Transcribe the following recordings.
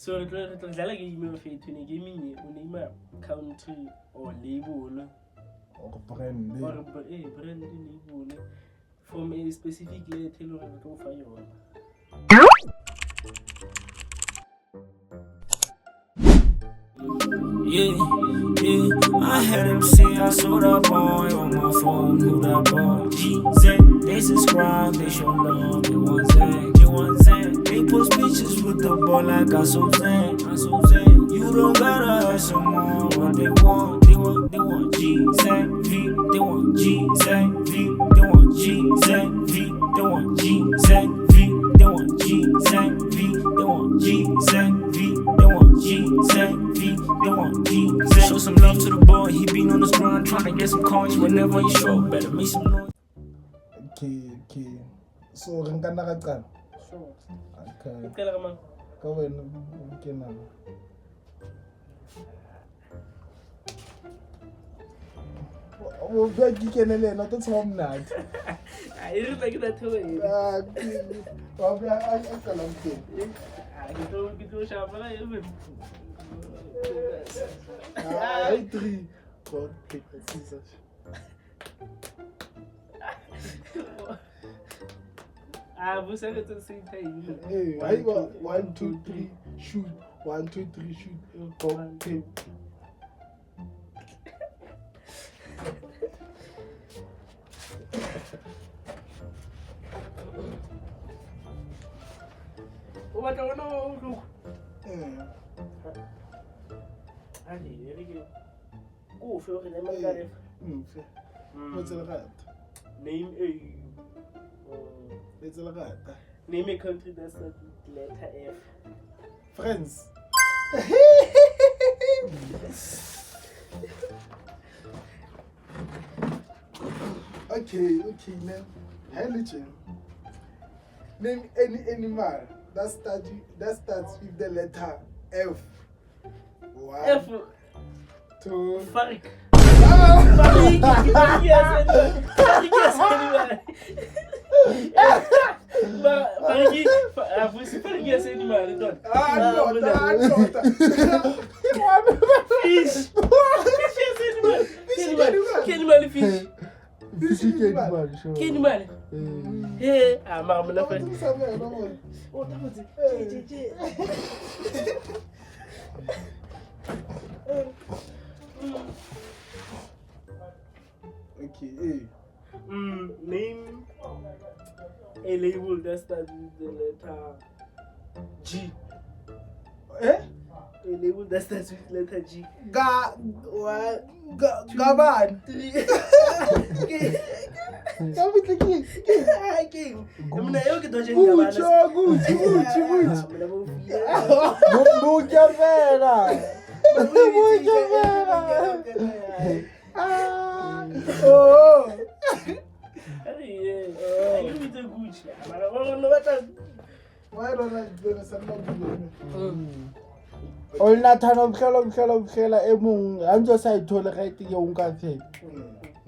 So re tla la game of it when gaming o name country or label or brand. or brand label from a specific letter or go for you. Yeah, I had him say I saw that boy on my phone, who that boy? GZ, they subscribe, they show love, they want Zan, they want Zan. They post pictures with the ball like I so Zan, I so Zan. You don't gotta have some more, what they want, they want GZ, V, they want GZ, V, they want GZ, V, they want GZ, V, they want GZ, V, they want GZ, V, they want GZ, V, they want GZ. Show some love to the boy, he been on his grind, trying to get some coins whenever he show, better make some noise. Okay. So re nka nna ka qala. Sure. Okay. Qala ka mang? Ka wena ke nna. O bua ke kenele na to tsoma mnati. I really like that way. Wa bua a qala mke. Ke tlo shapa la ebe. Ai 3 4 6 Você é que tu senta aí. Hey, I got 1 2 3 shoot. 1 2 3 shoot. Okay. O batla ona o look. Ali, ele que o foi o que nem mandare. What's the rat? Name a It's a rat. name a country that starts with letter F. Friends. Okay, now. Heligen. Name any animal that starts with the letter F. 1 F 2 Farik. Farik. Você Farik esse animal, então. Fish. Fish esse animal. Que animal fish? Que animal? Mas não faz. Oh, tá fazendo. Okay, Name a label that starts with the letter G. A label that starts with letter G. Gaban. 3. King. Mna eu que tô gente gabana. Gucci. Mna vou filha. Mucha vera. Oh. Aí me deu Gucci. Mas agora não vai estar. Why don't I do this? I'm not doing it. Olna thana umhlela emung anjo sayithola right ke unka the.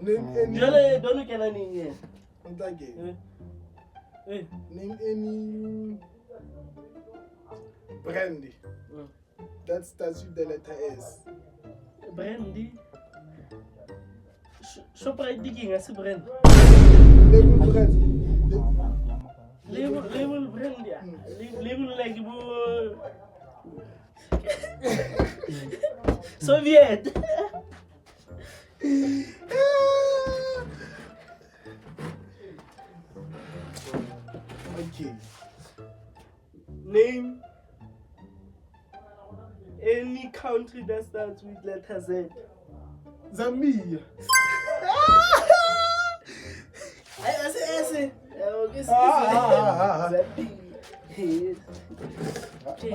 Jole don't get any. Ntage. Name any brandy that starts with the letter S. Brandy. Shoprite digging as a brand. Label brand. Label brand, yeah. Label like Soviet. Okay. Name any country that starts with letter Z. Zambia. I say. Okay,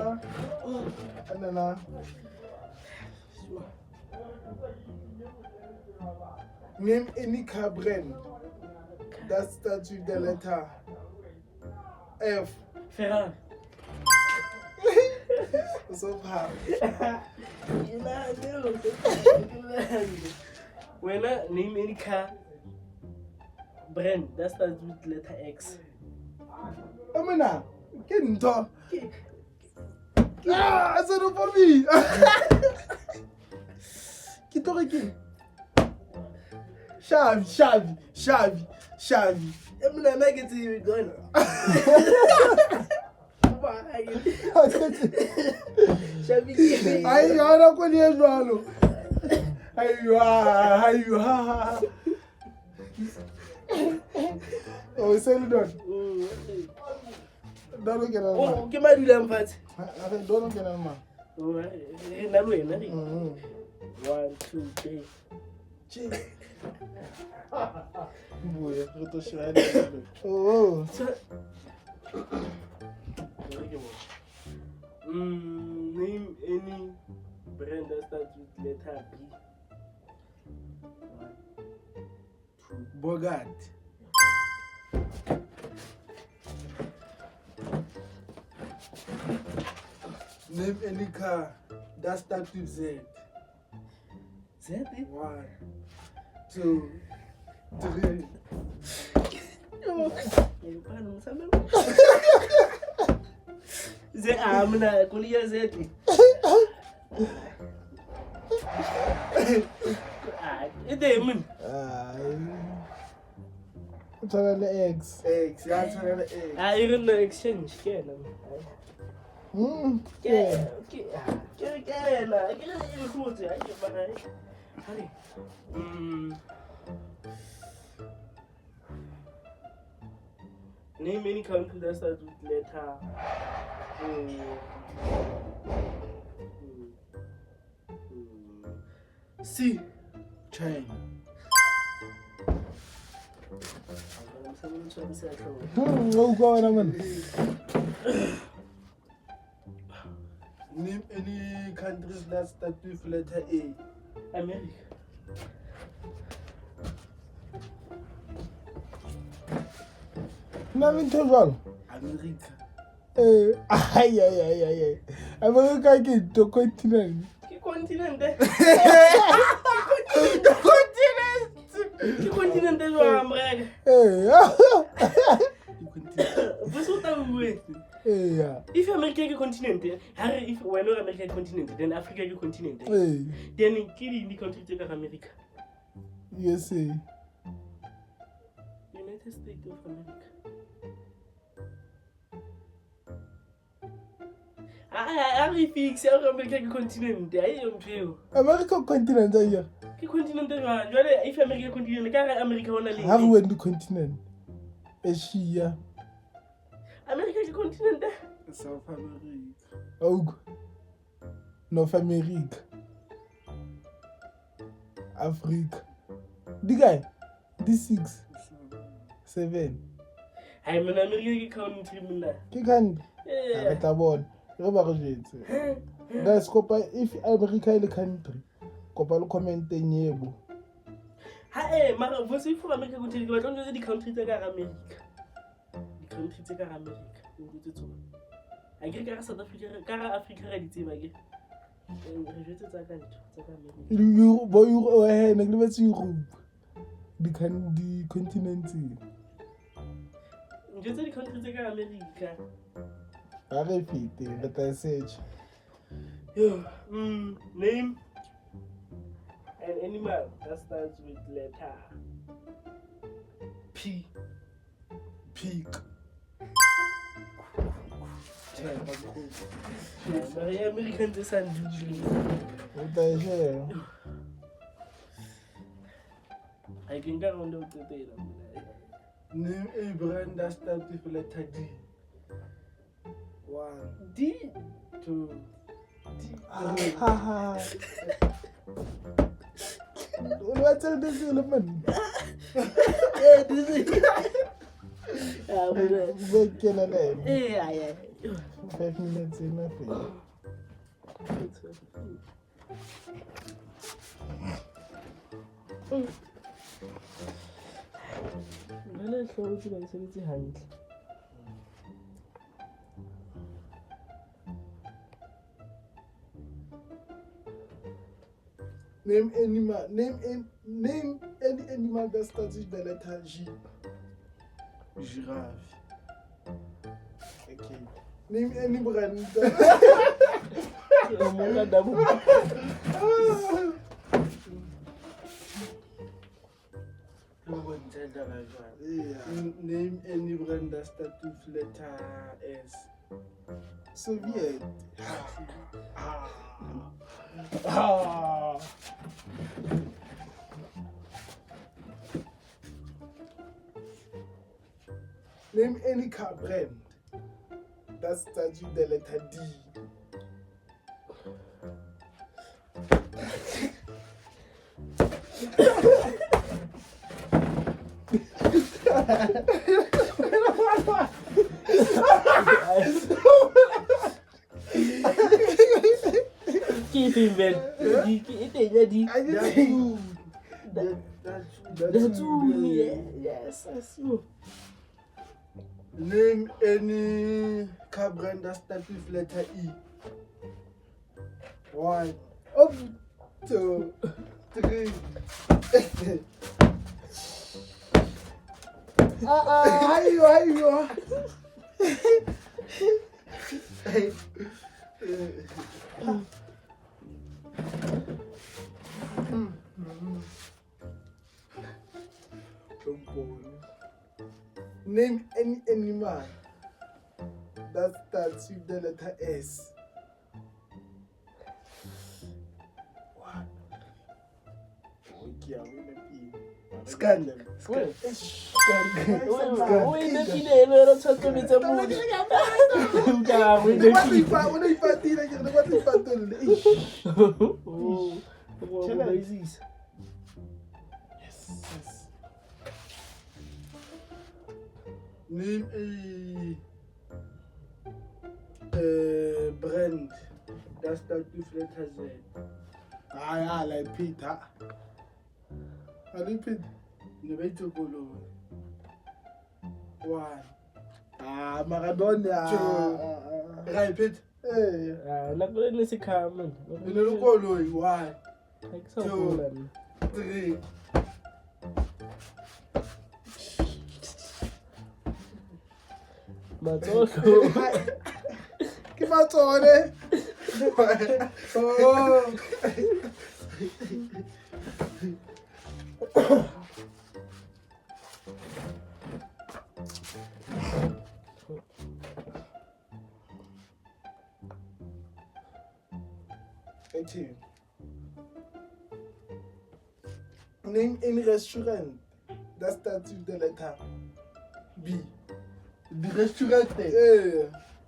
Name any car brand that starts with the letter F. Ferrari. So far. When I name any car brand that starts with letter X. Amina, get into. I said it for me. Kitoriki. Shavi. I'm not making you going. Ai, olha com ele, João. Ai. Oh, say it done. Don't get on. Oh, give my damn fat. Don't get on, man. Oh, 1, 2, 3. Boy, eu tô chorando. Oh. Name any brand that starts with letter B. Bogart. Name any car that starts with Z. Z? 1, 2, 3. Z amna kulia Z. Idemin. Try the X. X, yeah, try the X. Iron the exchange kena. Yeah. Name any country that starts with letter C. China. Oh, go on, man. Name any countries that start with letter A. America. Nothing to wrong. America. Ay. America ke to continent. Que continente? To continent. Que continente é o America? Você está vendo? If America is a continent, if we're not America is a continent, then Africa is a continent. Then kill the country take America. USA. United States of America. I fix America is a continent. I don't know. America continent here. Que continent é lá? If America is a continent, cara America ona ali. How we do continent? Asia. America is a continent. South America. Oh. North America. Africa. The guy. D6. 7. I'm an American country. Ki can? Beta bon. Re ba re jetse. Guys, kopa if America is a country. Kopa lo comment nyebo. Mara você for America continent, but don't the country take America. The country take America. I get South Africa, Africa ready to make it. You boy, you Europe. The continent. Just the country take America. I repeat, but I search. Name an animal that starts with letter P. Pig. American descent. What I share? I can get on the data. Name a brand that starts with letter D. 1, D. 2, 3. What's all this element? This is. What can I name? Yeah. 5 minutes enough. Let's go to the hand. Name any animal that starts with the letter G. Giraffe. Okay. Name any brand. Name any brand that starts with letter S. Soviet. Name any car brand that starts with the letter D. Keep him, man. That's yes, that's you. Name any car brand that starts with letter E. 1, 2, 3. Ayo. Name any animal that starts with the letter S. What? Okay, I'm gonna be. Scandal. Name a brand that starts with letter Z. I like Peter. I like Peter. Never to go low. 1. Maradona. Right, Pete. Hey. Not going to see Carmen. You know, go low. 1, Like so 2, 3. But also, Keep out on it. Oh. 18. Name any restaurant that starts with the letter B. the restaurant.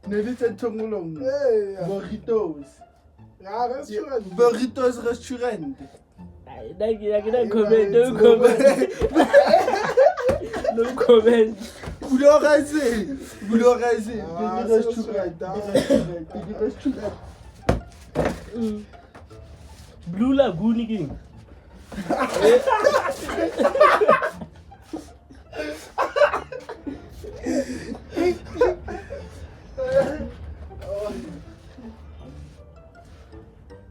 Nevita Tongolong. Burritos. Restaurant. Burritos restaurant. Don't comment. Don't comment. No comment. Vous l'aurez dit. Restaurant. Blue Lagoon King.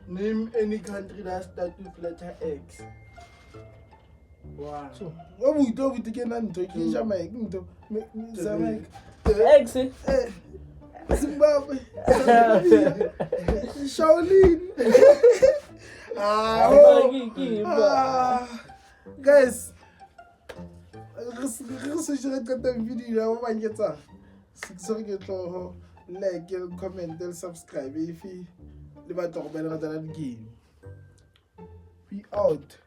Name any country that starts with letter X. Wow. What we do with the Kenanto? Jamaica. X. Zimbabwe. Shaolin. Guys. Like, comment, subscribe if you talk about the game. We out.